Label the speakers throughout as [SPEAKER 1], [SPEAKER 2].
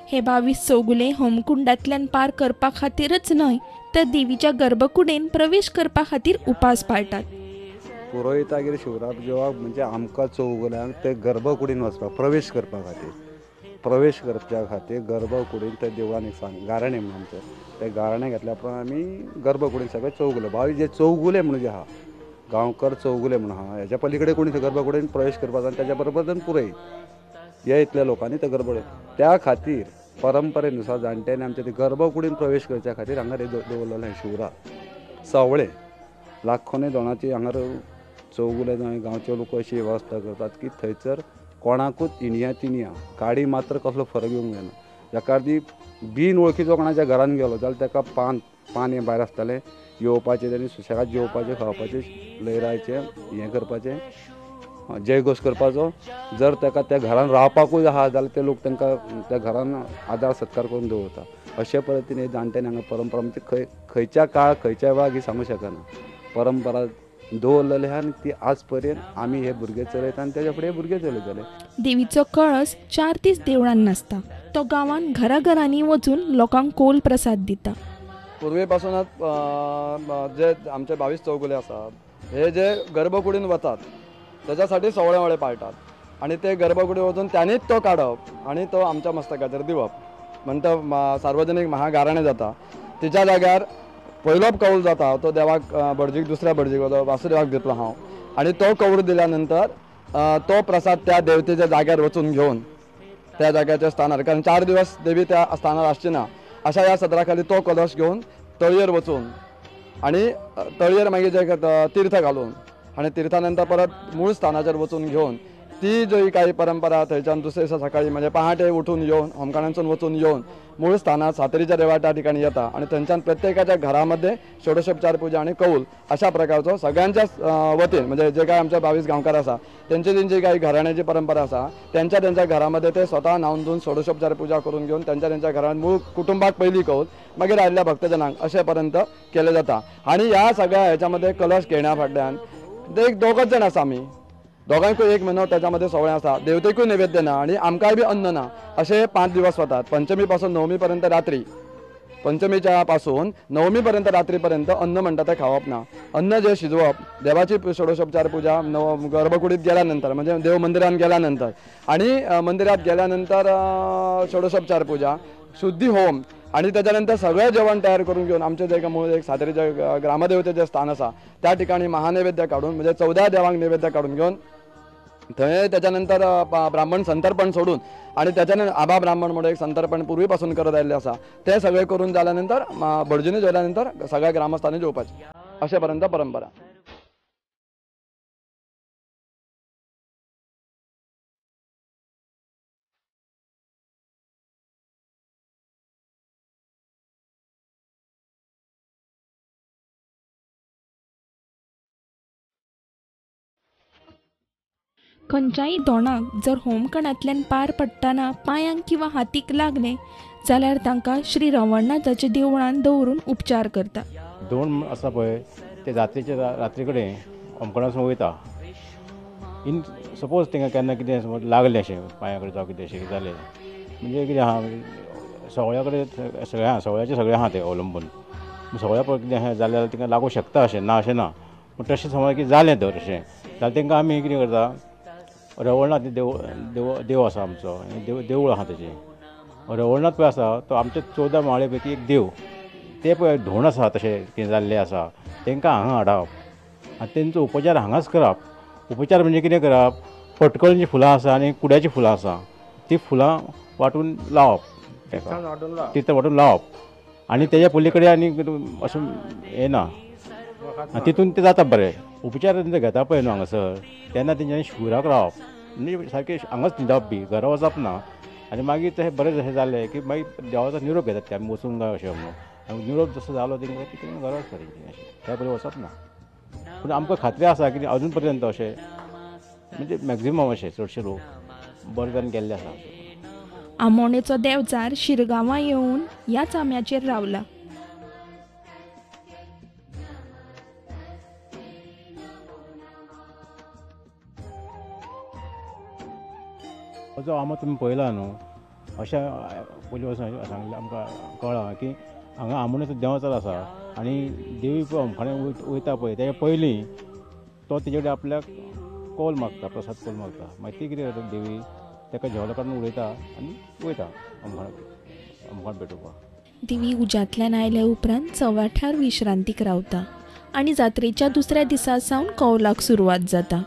[SPEAKER 1] हे 22 चौगुले होमकुंडांतल्यान पार करपा खातीरच न्हय तर देवीच्या गर्भकुडीन प्रवेश करपा खातीर उपास पाळटात.
[SPEAKER 2] पुरोहितागेर शिवराक जेव्हा म्हणजे आमकां चौगुल्यांक ते गर्भकुडीन वचपाक प्रवेश करपा खातीर प्रवेश करच्या खातीर गर्भकुडीन त्या देवळान एक सांग गाराणें म्हणून आमचें ते गाराणें घेतल्या उपरांत आमी गर्भकुडीन सगळे चौगुले 22 जे चौगुले म्हणून जे आहा गांवकर चौगुले म्हणून आहा हेच्या पलीकडे कोणी गर्भकुडीन प्रवेश करपाक आनी तेच्या बरोबर पुरय हे इतल्या लोकांनी ते गर्भकुडीन त्या खातीर परंपरेनुसार जाणट्यांनी आमच्या ते गर्भकुडीन प्रवेश करच्या खातीर हांगा दवरलेलें शिवराक सवळे लाखोनी दोणाची हांगार चौगुले जावं गांवचे लोक अशी वेवस्था करतात की थंयसर कोणाकूच इणया तिणया गाडी मात्र कसलो फरक येवंक जायना. जाका ती बिन वळखीचो कोणाच्या घरान गेलो जाल्यार ताका पान हें भायर आसतालें येवपाचें तेणी सुशेगाद जेवपाचें खावपाचें लयराचें हें करपाचें जयघोश करपाचो. जर ताका त्या घरान रावपाकूच आहा जाल्यार ते लोक तांकां त्या घरान आदार सत्कार करून दवरता. अशे पद्दतीन जाणट्यांनी हांगा परंपरा म्हणजे खंयच्या काळ खंयच्या वेळाक ही सांगूं शकना परंपरा दवरलेली आहा आनी ती आज पर्यंत आमी हे भुरगे चलयता आनी तेच्या फुडें हे भुरगे चलयतले.
[SPEAKER 1] देवीचो कळस 4 दीस देवळान नासता. तो गांवान घराघरांनी वचून लोकांक कौल प्रसाद दिता.
[SPEAKER 3] पूर्वी पासूनच जे आमचे 22 चौगुले आसात हे जे गर्भकुडीन वतात त्याच्यासाठी सवळे वळे पाळटात आणि ते गर्भकुडी वचून त्यांनीच तो काडप आणि तो आमच्या मस्तकाचेर दिवप. म्हणटा सार्वजनीक महागाराणें जाता तिच्या जाग्यार पयलो कौल जाता तो देवाक भटजीक दुसऱ्या भटजीक वासुदेवाक दितलो हांव आणि तो कौल दिल्या नंतर तो प्रसाद त्या देवतेच्या जाग्यार वचून घेवन त्या जाग्याच्या स्थानार कारण 4 दिवस देवी त्या स्थानार आसची ना अशा ह्या सत्रा खाली तो कलश घेवन तळयेर वचून आणि तळयेर मागीर जे तीर्थ घालून आणि तीर्थानंतर परत मूळ स्थानाचेर वचून घेवन ती जी काही परंपरा थंयच्यान दुसरे दिसा सकाळी म्हणजे पहाटे उठून येवन होमखाणांतसून वचून येवन मूळ स्थानात सातेरीच्या देवाच्या ठिकाणी येता आणि थंयच्यान प्रत्येकाच्या घरामध्ये षोडशोपचार पूजा आणि कौल अशा प्रकारचो सगळ्यांच्या वतीन म्हणजे जे काय आमचे 22 गांवकार आसा त्यांची काही घराण्याची परंपरा आसा त्यांच्या घरामध्ये ते स्वतः न्हावन धुवन षोडशोपचार पूजा करून घेवन त्यांच्या घरात मूळ कुटुंबाक पहिली कौल मागीर आयिल्ल्या भक्तजनांक अशे पर्यंत केले जाता. आणि ह्या सगळ्या ह्याच्यामध्ये कलश घेण्या फाटल्यान एक 2 जण आसा आमी दोगांयकूय 1 म्हयनो त्याच्यामध्ये सवळे आसा देवतेकूय नैवेद्य ना आणि आमकांय बी अन्न ना असे 5 दिवस वतात. पंचमी पासून नवमी पर्यंत रात्री पंचमीच्या पासून नवमी पर्यंत रात्रीपर्यंत अन्न म्हणटा ते खावप ना. अन्न जे शिजवप देवाची षोडशोपचार पूजा गर्भकुडीत गेल्यानंतर म्हणजे देव मंदिरात गेल्यानंतर आणि मंदिरात गेल्यानंतर षोडशोपचार पूजा शुद्धी होम आणि त्याच्यानंतर सगळं जेवण तयार करून घेऊन आमचे जे मूळ एक सातेरीचे ग्रामदेवतेचे स्थान आसा त्या ठिकाणी महानैवेद्य काढून म्हणजे 14 देवांक नैवेद्य काढून घेऊन थंय त्याच्यानंतर ब्राह्मण संतर्पण सोडून आणि त्याच्यानंतर आबा ब्राह्मण म्हणून एक संतर्पण पूर्वीपासून करत आलेले आसा ते सगळे करून झाल्यानंतर भटजीने जेवल्यानंतर सगळ्या ग्रामस्थांनी जेवपाचे अशेपर्यंत परंपरा.
[SPEAKER 1] खंयच्याय दोणाक जर होमखणांतल्यान पार पडटना पांयांक किंवा हातीक लागले जाल्यार तांकां श्री रवळनाथाच्या देवळान दवरून उपचार करता.
[SPEAKER 4] दोन आसा पळय ते रात्री कडेन होमखणासून वयता. इन सपोज तांकां केन्ना कितें समज लागलें अशें पांया कडेन जावं कितें अशें जालें म्हणजे कितें आहा सवळ्या कडेन सवळ्याचें सगळें आहा तें अवलंबून सवळ्या पळय कितें जाल्यार तांकां लागूं शकता अशें ना अशें ना. पूण तशें समज कितें जालें तर अशें जाल्यार तांकां आमी कितें करता रवळनाथ देव आसा आमचो देवूळ आहा तेजें रवळनाथ पळय आसा तो आमचे 14 माळे पैकी एक देव ते पळय धोंड आसा तशें कितें जाल्लें आसा तांकां हांगा हाडप आनी तेंचो उपचार हांगाच करप. उपचार म्हणजे कितें करप फटकळींची फुलां आसा आनी कुड्याची फुलां आसा ती फुलां वांटून लावप तिथं वांटून लावप आनी तेज्या पयली कडेन आनी अशें हें ना तितून तें जाता बरें. उपचार तेंचो घेता पळय न्हू हांगासर तेन्ना तेंच्यांनी शिवराक रावप म्हणजे सारकें हांगाच न्हिदप बी घरा वचप ना आनी मागीर तशें बरें जशें जालें की मागीर देवाचो निरोप घेतात ते आमी वचूंक गाय अशें म्हणून आनी निरोप जसो जालो तेंकां घरा वचपाचें अशें त्या पयलीं वचप ना. पूण आमकां खात्री आसा की अजून पर्यंत अशें म्हणजे मॅक्झिमम अशें चडशे लोक बरे जावन गेल्ले आसा.
[SPEAKER 1] आमोणेचो देवचार शिरगांवां येवन ह्याच आंब्याचेर रावला.
[SPEAKER 4] जो आंबो तुमी पळयला न्हू अशा पयलीं वचून सांगलें आमकां कळ्ळां की हांगा आमोणेचो देंवचार आसा आनी देवी पळय होमखणान वयता पळय तेच्या पयलीं तो तेजे कडेन आपल्याक कौल मागता, प्रसाद कौल मागता. मागीर ती कितें करता देवी ताका झेवलो काडून उडयता आनी वयता होमखण पेटोवपाक.
[SPEAKER 1] देवी उज्यांतल्यान आयले उपरांत चवथ्यार विश्रांतीक रावता आनी जात्रेच्या दुसऱ्या दिसा सावन कौलाक सुरवात जाता.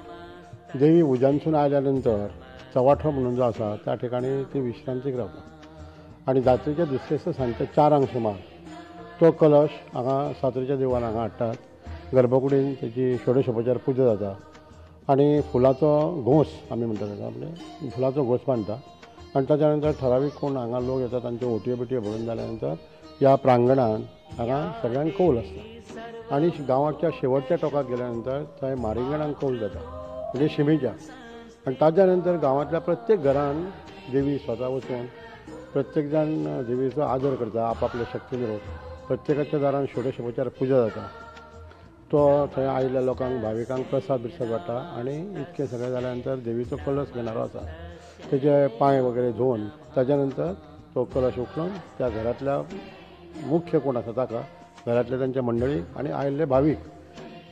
[SPEAKER 5] देवी उज्यांतसून आयल्या नंतर चवाठो म्हणून जो आसा त्या ठिकाणी ती विश्रांतीक रावता आनी जात्रेच्या दुसऱ्या दिसा सांजचे 4 सुमार तो कलश हांगा सातेरीच्या देवळान हांगा हाडटात. गर्भकुडीन तेची षोडशोपचार पुजा जाता आनी फुलाचो घोस आमी म्हणटा ताका, म्हणजे फुलाचो घोस बांदता आनी ताच्या नंतर ठरावीक कोण हांगा लोक येतात तांच्यो ओटयो बिटयो भरून जाल्या नंतर ह्या प्रांगणान हांगा सगळ्यांक कौल आसता आनी गांवाच्या शेवटच्या टोकाक गेल्या नंतर थंय मारिंगणांक कौल जाता म्हणजे शिमेच्या. आनी ताच्या नंतर गांवांतल्या प्रत्येक घरान देवी स्वता वचून प्रत्येक जाण देवीचो आदर करता आपआपल्या शक्तीन. प्रत्येकाच्या दारान षोडशोपचार पुजा जाता. तो थंय आयिल्ल्या लोकांक भाविकांक प्रसाद बिसाद वाडटा आनी इतकें सगळें जाल्या नंतर देवीचो कलश घेणारो आसा तेजे पांय वगैरे धुवन ताच्या नंतर तो कलश उखलून त्या घरांतल्या मुख्य कोण आसा ताका, घरांतले तांच्या मंडळी आनी आयिल्ले भावीक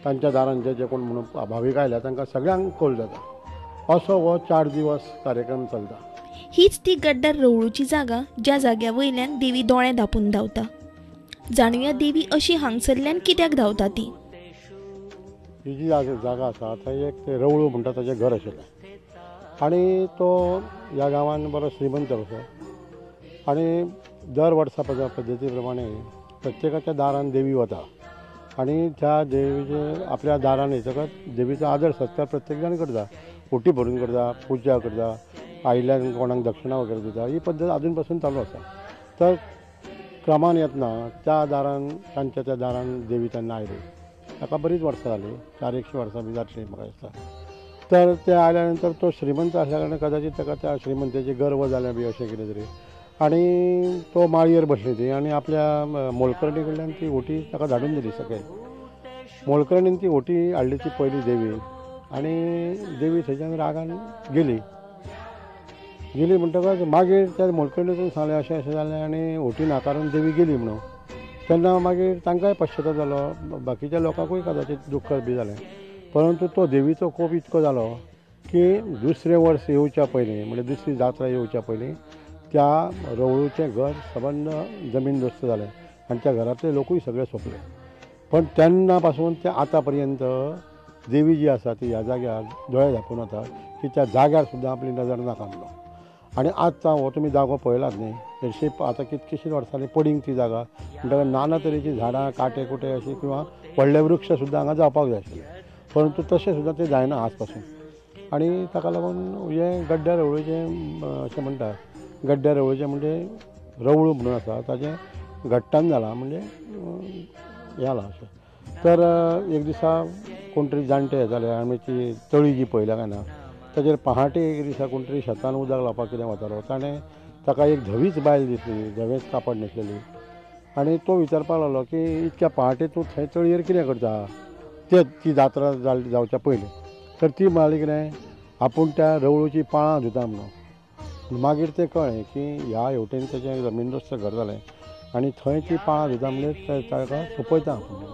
[SPEAKER 5] तांच्या दारान जे कोण म्हणून भावीक आयल्या तांकां सगळ्यांक कौल जाता. असो हो 4 दीस कार्यक्रम चलता.
[SPEAKER 1] हीच ती गड्डर रवळूची जागा ज्या जाग्या वयल्यान देवी दोळे धांपून धांवता. जाणुया देवी अशी हांगसरल्यान कित्याक धांवता ती.
[SPEAKER 5] ही जी जागा आसा थंय एक ते रवळू म्हणटा ताचें घर आशिल्लें आनी तो ह्या गांवान बरो श्रीमंत असो आनी दर वर्सा पद्दती प्रमाणे प्रत्येकाच्या दारान देवी वता आनी त्या देवीचे आपल्या दारान येतकच देवीचो आदर सत्कार प्रत्येक जाण करता. ओटी भरून करता, पुजा करता, आयिल्ल्यान कोणाक दक्षिणा वगैरे दिता. ही पद्दत अजून पासून चालू आसा. तर क्रमान येतना त्या दारान तांच्या त्या दारान देवी तेन्ना आयली. ताका बरीच वर्सां जाली, 400 वर्सां बी जातली म्हाका दिसता. तर ते आयल्या नंतर तो श्रीमंत आसल्या कारणान कदाचित ताका त्या श्रीमंताची गर्व जालें बी अशें कितें तरी आनी तो माळयेर बसली ती आनी आपल्या मोलकर्णी कडल्यान ती ओटी ताका धाडून दिली सकयल. मोलकर्णीन ती ओटी हाडली ती पयली देवी आनी देवी थंयच्यान रागान गेली म्हणटकच मागीर त्या मोलकर्णीतून सांगलें अशें अशें जालें आनी ओटी नाकारून देवी गेली म्हणून. तेन्ना मागीर तांकांय पश्चाताप जालो, बाकीच्या लोकांकूय कदाचित दुख्ख बी जालें. परंतु तो देवीचो कोप इतको जालो की दुसरें वर्स येवच्या पयलीं म्हणजे दुसरी जात्रा येवच्या पयलीं त्या रवळूचें घर सबंद जमीनदोस्त जालें आनी त्या घरांतले लोकूय सगळे सोंपले. पण तेन्ना पासून ते आतां पर्यंत देवी जी आसा ती ह्या जाग्यार दोळे धांपून वता की त्या जाग्यार सुद्दां आपली नजर नाका म्हणून. आनी आजचा हो तुमी जागो पळयलात न्ही, हरशीं आतां कितकीशींच वर्सांनी पडींग ती जागा म्हणटकच नाना तरेची झाडां काटे कुटे अशी किंवा व्हडले वृक्ष सुद्दां हांगा जावपाक जाय आशिल्ले. परंतु तशें सुद्दां तें जायना आज पासून. आनी ताका लागून हें गड्ड्या रवळीचें अशें म्हणटा, गड्ड्या रवळीचें म्हणजे रवळू म्हणून आसा ताचें घट्टान जालां म्हणजे हें जालां अशें. तर एक दिसा कोण तरी जाणटे जाले आमी ती तळी जी पळयल्या काय ना ताचेर पहाटे एक दिसा कोण तरी शेतान उदक लावपाक कितें वतालो ताणें ताका एक धवीच बायल दिसली, धवेच कापड न्हेसलेली आनी तो विचारपाक लागलो की इतक्या पहाटे तूं थंय तळयेर कितें करता ती जात्रा जावच्या पयलीं. तर ती म्हणाली कितें आपूण त्या रवळूची पाळां धुता म्हणून. मागीर तें कळ्ळें की ह्या हेवटेन तेचें जमीनदोस्त घर जालें आनी थंय ती पाळां धुता म्हणजे ताका सोंपयता आपूण.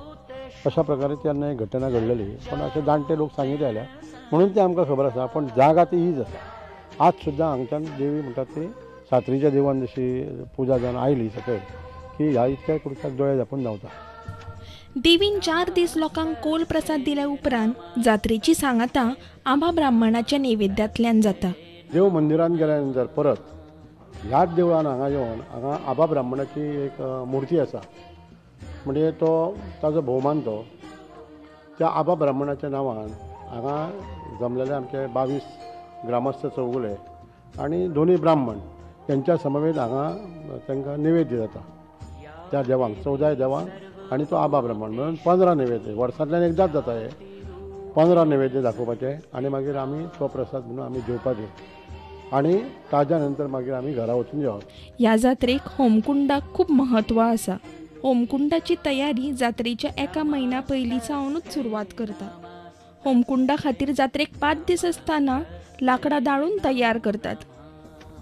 [SPEAKER 5] अशा प्रकारे तेन्ना एक घटना घडलेली. पण अशे जाणटे लोक सांगितले जाल्यार म्हणून ती आमकां खबर आसा. पण जागा ती हीच आसा. आज सुद्दां हांगच्यान देवी म्हणटात ती सातेरीच्या देवळान जशी पुजा जावन आयली सकयल की ह्या इतक्या कुडक्याक दोळे धांपून धांवता.
[SPEAKER 1] देवीन 4 दीस लोकांक कौल प्रसाद दिल्या उपरांत जात्रेची सांगाता आंबा ब्राह्मणाच्या नैवेद्यांतल्यान जाता.
[SPEAKER 5] देव मंदिरान गेल्या नंतर परत ह्याच देवळान हांगा येवन हांगा आबा ब्राह्मणाची एक मुर्ती आसा. म्हणजे तो ताजो भोवमान तो त्या आबा ब्राह्मणाच्या नांवान हांगा जमलेले आमचे 22 ग्रामस्थ चौगुले आनी दोनूय ब्राह्मण यांच्या समवेत हांगा तांकां नैवेद्य जाता त्या देवांक, 14 देवांक आनी तो आबा ब्राह्मण म्हणून 15 नैवेद्य वर्सांतल्यान एकदांच जाता. हे 15 नैवेद्य दाखोवपाचे आनी मागीर आमी तो प्रसाद म्हणून आमी जेवपाचे आनी ताज्या नंतर मागीर आमी घरा वचून जेवप.
[SPEAKER 1] ह्या जात्रेक होमकुंडाक खूब महत्व आसा. होमकुंडाची तयारी जात्रेच्या 1 म्हयन्या पयलीं सावनूच सुरवात करता. होमकुंडा खातीर जात्रेक 5 दीस आसतना लाकडां दाळून तयार करतात.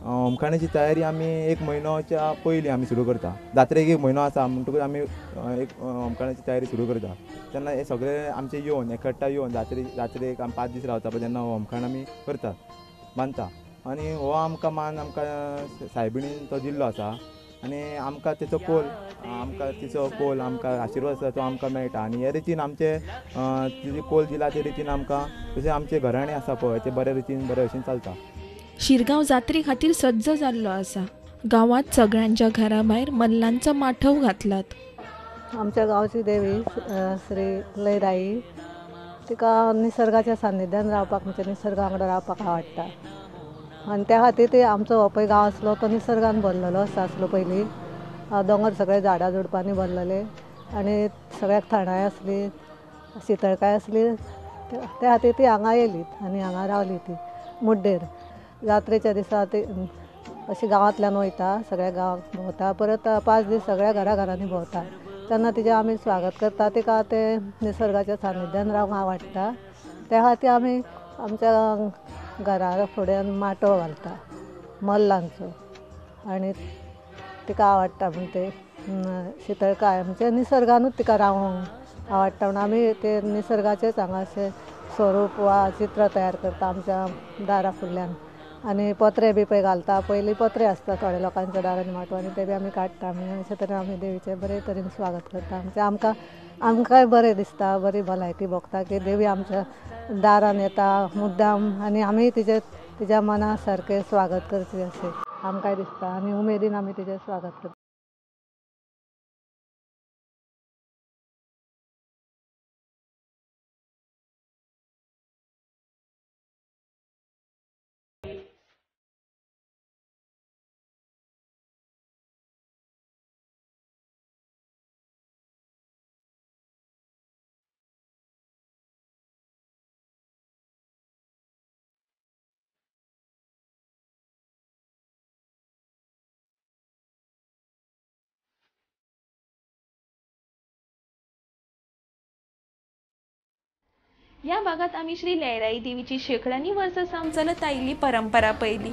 [SPEAKER 6] होमखणाची तयारी आमी 1 म्हयनोच्या पयलीं आमी सुरू करता. जात्रेक 1 म्हयनो आसा म्हणटकूच आमी एक होमखणाची तयारी सुरू करता. तेन्ना हे सगळे आमचे येवन एकट्ठांय येवन जात्रेक आमी 5 दीस रावता पळय तेन्ना होमखण आमी करतात, बांदता. आनी हो आमकां मान आमकां सायबिणीन तो दिल्लो आसा आनी आमकां तिचो कोल आमकां आशिर्वाद आसा तो आमकां मेळटा. आनी हे रितीन आमचे तिची कोल दिला ते रितीन आमकां जशें आमचे घराणें आसा पळय ते बरे रितीन बरे भशेन चलता.
[SPEAKER 1] शिरगांव जात्रे खातीर सज्ज जाल्लो आसा. गांवांत सगळ्यांच्या घरा भायर मल्लांचो माठव घातलात.
[SPEAKER 7] आमच्या गांवची देवी श्री लयराई, तिका निसर्गाच्या सान्निध्यान रावपाक म्हणजे निसर्गा वांगडा रावपाक आवडटा. आनी त्या खातीर ते आमचो हो पळय गांव आसलो तो निसर्गान भरलेलो आसलो पयलीं. दोंगर सगळे झाडां झुडपांनी भरलेले आनी सगळ्याक थंडाय आसली, शितळकाय आसली. त्या खातीर ती हांगा येयली आनी हांगा रावली ती मुड्डेर. जात्रेच्या दिसा ती अशी गांवांतल्यान वयता, सगळ्या गांवांत भोंवता, परत 5 दीस सगळ्या घरांनी भोंवता. तेन्ना तिचें आमी स्वागत करता. तिका ते निसर्गाच्या सान्निध्यान रावंक आवडटा त्या खातीर आमी आमच्या घरा फुड्यान माटोव घालता मल्लांचो. आनी तिका आवडटा म्हण ते शितळकाय म्हणजे निसर्गानूच तिका रावंक आवडटा म्हणून आमी ते निसर्गाचेच हांगा अशें स्वरूप वा चित्र तयार करता आमच्या दारा फुडल्यान. आनी पत्रे बी पळय घालता. पयलीं पत्रे आसता थोड्या लोकांच्या दारांनी माटवांनी, ते बी आमी काडटा. आनी अशे तरेन आमी देवीचें बरे तरेन स्वागत करता. म्हणजे आमकांय बरें दिसता, बरी भलायकी भोगता की देवी आमच्या दारान येता मुद्दाम आनी आमी तिच्या मना सारकें स्वागत करचें अशें आमकांय दिसता आनी उमेदीन आमी तिचें स्वागत करता.
[SPEAKER 1] या भागात आम्ही श्री लयराई देवीची शेकड्यांनी वर्सां सावन चलत आयिल्ली परंपरा पळयली.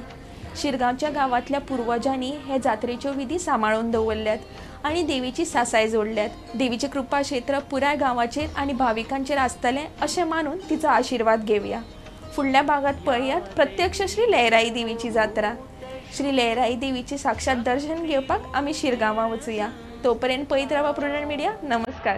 [SPEAKER 1] शिरगांवच्या गांवांतल्या पुर्वजांनी हे जात्रेच्यो विधी सांबाळून दवरल्यात आनी देवीची सासाय जोडल्यात. देवीचे कृपा क्षेत्र पुराय गांवाचेर आनी भाविकांचेर आसतलें अशें मानून तिचो आशिर्वाद घेवया. फुडल्या भागात पळयात प्रत्यक्ष श्री लयराई देवीची जात्रा. श्री लयराई देवीचे साक्षात दर्शन घेवपाक आमी शिरगांवां वचुया. तोपर्यंत पळयत रावा प्रुडंट मिडिया. नमस्कार.